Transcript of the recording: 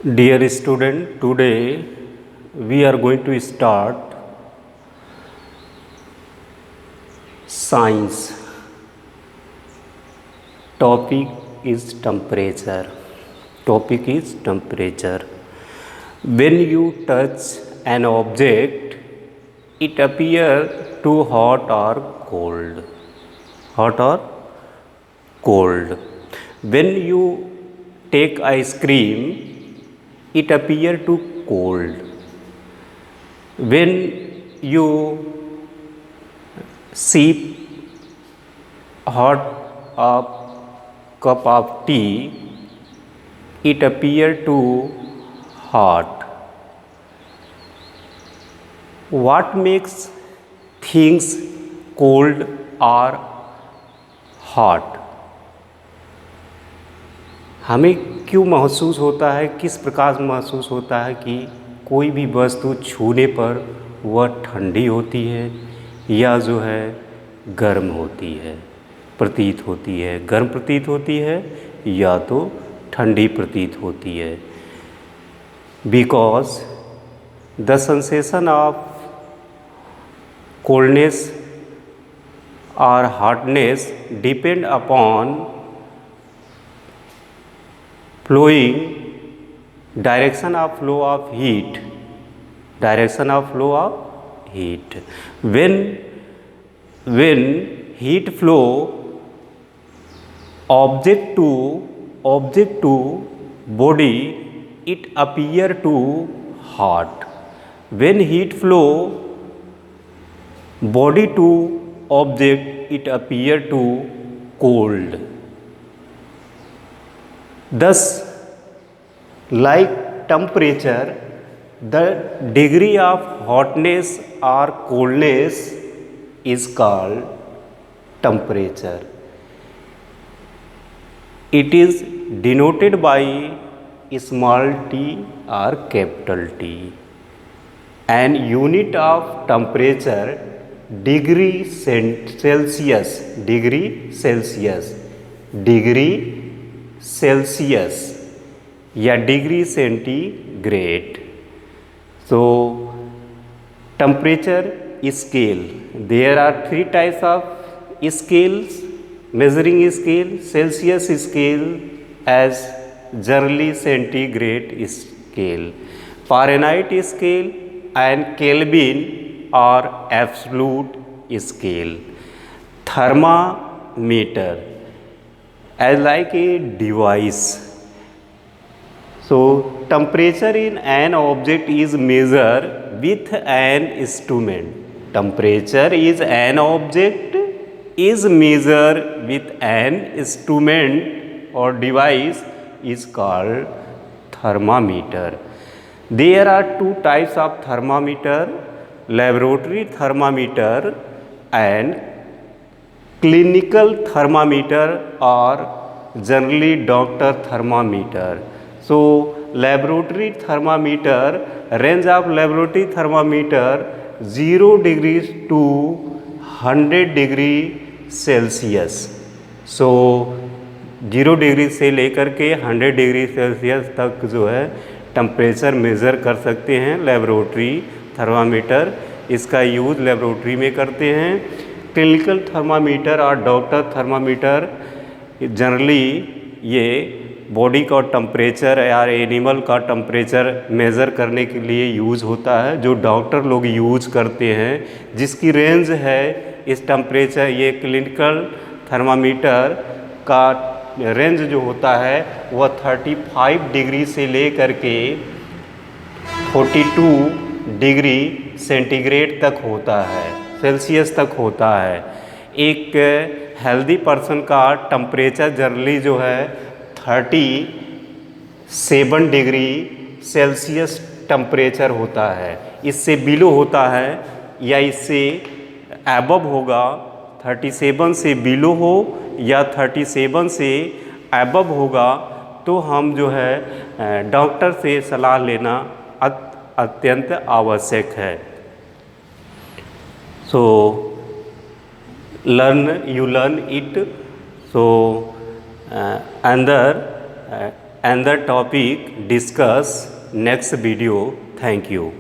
Dear student, today we are going to start science. Topic is temperature. Topic is temperature. When you touch an object, it appears too hot or cold. Hot or cold. When you take ice cream, it appears too cold. When you sip hot a cup of tea, it appears too hot. What makes things cold or hot? हमें क्यों महसूस होता है, किस प्रकार महसूस होता है कि कोई भी वस्तु छूने पर वह ठंडी होती है या जो है गर्म होती है, प्रतीत होती है, गर्म प्रतीत होती है या तो ठंडी प्रतीत होती है? Because the sensation of coldness और hotness depend upon flowing direction of flow of heat. When heat flow object to body, it appear to hot. When heat flow body to object, it appear to cold. Thus, like temperature, the degree of hotness or coldness is called temperature. It is denoted by small t or capital T. An unit of temperature, degree Celsius, या degree centigrade. So temperature scale, there are 3 types of scales, measuring scale. Celsius scale as generally centigrade scale, Fahrenheit scale and Kelvin or absolute scale. Thermometer as like a device. So temperature in an object is measured with an instrument. Temperature is an object is measured with an instrument or device is called thermometer. There are 2 types of thermometer, laboratory thermometer and clinical thermometer or generally doctor thermometer. So laboratory thermometer, range of laboratory thermometer 0 degrees to 100 degree Celsius. So 0 degree से लेकर के 100 degree Celsius तक जो है temperature measure कर सकते हैं laboratory thermometer. इसका यूज़ लेबोरेटरी में करते हैं. क्लिनिकल थर्मामीटर और डॉक्टर थर्मामीटर जनरली ये बॉडी का टेम्परेचर या एनिमल का टेम्परेचर मेज़र करने के लिए यूज़ होता है, जो डॉक्टर लोग यूज़ करते हैं, जिसकी रेंज है इस टेम्परेचर. ये क्लिनिकल थर्मामीटर का रेंज जो होता है वह 35 डिग्री से लेकर के 42 डिग्री सेंटीग्रेड तक होता है, सेल्सियस तक होता है. एक हेल्दी पर्सन का टेम्परेचर जनरली जो है 37 डिग्री सेल्सियस टेम्परेचर होता है. इससे बिलो होता है या इससे एबव होगा, 37 से बिलो हो या 37 से एबव होगा तो हम जो है डॉक्टर से सलाह लेना अत्यंत आवश्यक है. So you learn it. So another another topic discuss next video. Thank you.